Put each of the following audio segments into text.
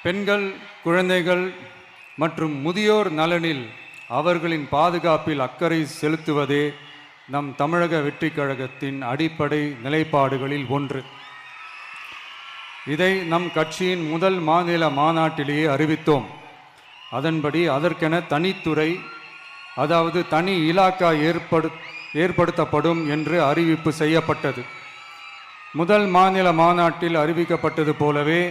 பெண்கள், குழந்தைகள் மற்றும் முதியோர் நலனில் அவர்களின் பாதுகாப்பில் அக்கறை செலுத்துவதே நம் தமிழக வெற்றிக் கழகத்தின் அடிப்படை நிலைப்பாடுகளில் ஒன்று. இதை நம் கட்சியின் முதல் மாநில மாநாட்டிலேயே அறிவித்தோம். அதன்படி அதற்கென தனித்துறை, அதாவது தனி இலாக்கா ஏற்படுத்தப்படும் என்று அறிவிப்பு செய்யப்பட்டது. முதல் மாநில மாநாட்டில் அறிவிக்கப்பட்டது போலவே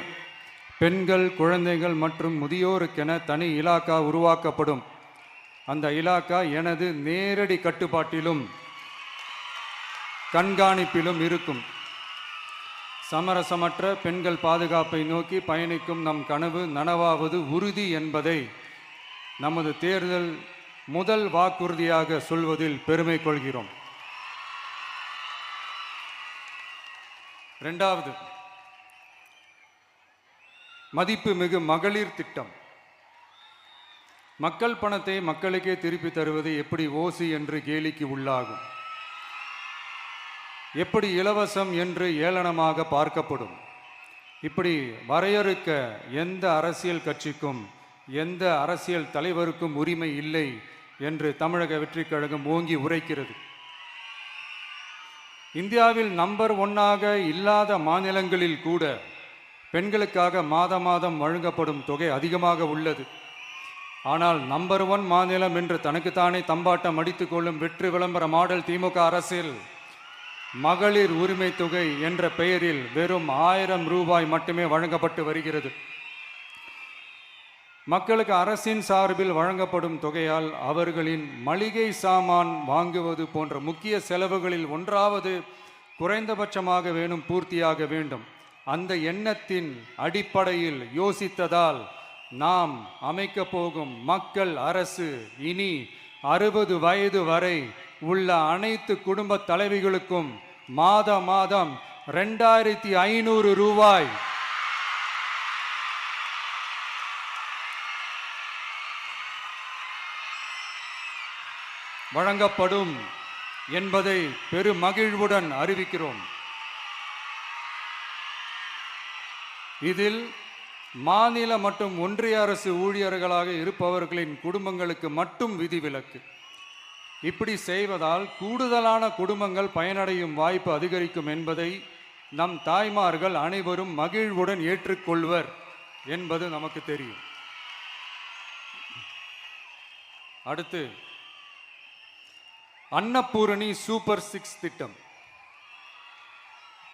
பெண்கள், குழந்தைகள் மற்றும் முதியோருக்கென தனி இலாக்கா உருவாக்கப்படும். அந்த இலாக்கா எனது நேரடி கட்டுப்பாட்டிலும் கண்காணிப்பிலும் இருக்கும். சமரசமற்ற பெண்கள் பாதுகாப்பை நோக்கி பயணிக்கும் நம் கனவு நனவாவது உறுதி என்பதை நமது தேர்தல் முதல் வாக்குறுதியாக சொல்வதில் பெருமை கொள்கிறோம். இரண்டாவது, மதிப்புமிகு மகளிர் திட்டம். மக்கள் பணத்தை மக்களுக்கே திருப்பி தருவது எப்படி ஓசி என்று கேலிக்கு உள்ளாகும், எப்படி இலவசம் என்று ஏளனமாக பார்க்கப்படும். இப்படி வரையறுக்க எந்த அரசியல் கட்சிக்கும் எந்த அரசியல் தலைவருக்கும் உரிமை இல்லை என்று தமிழக வெற்றிக் கழகம் ஓங்கி உரைக்கிறது. இந்தியாவில் நம்பர் 1 இல்லாத மாநிலங்களில் கூட பெண்களுக்காக மாதம் வழங்கப்படும் தொகை அதிகமாக உள்ளது. ஆனால் நம்பர் 1 மாநிலம் என்று தனக்குத்தானே தம்பாட்டம் அடித்துக் கொள்ளும் வெற்றி விளம்பர மாடல் திமுக அரசில் மகளிர் உரிமை தொகை என்ற பெயரில் வெறும் 1000 ரூபாய் மட்டுமே வழங்கப்பட்டு வருகிறது. மக்களுக்கு அரசின் சார்பில் வழங்கப்படும் தொகையால் அவர்களின் மளிகை சாமான் வாங்குவது போன்ற முக்கிய செலவுகளில் ஒன்றாவது குறைந்தபட்சமாக வேணும் பூர்த்தியாக வேண்டும். அந்த எண்ணத்தின் அடிப்படையில் யோசித்ததால் நாம் அமைக்க போகும் மக்கள் அரசு இனி 60 வயது வரை உள்ள அனைத்து குடும்ப தலைவிகளுக்கும் மாதம் 2500 ரூபாய் வழங்கப்படும் என்பதை பெருமகிழ்வுடன் அறிவிக்கிறோம். இதில் மாநில மற்றும் ஒன்றிய அரசு ஊழியர்களாக இருப்பவர்களின் குடும்பங்களுக்கு மட்டும் விதிவிலக்கு. இப்படி செய்வதால் கூடுதலான குடும்பங்கள் பயனடையும் வாய்ப்பு அதிகரிக்கும் என்பதை நம் தாய்மார்கள் அனைவரும் மகிழ்வுடன் ஏற்றுக்கொள்வர் என்பது நமக்கு தெரியும். அடுத்து, அன்னபூரணி சூப்பர் 6 திட்டம்.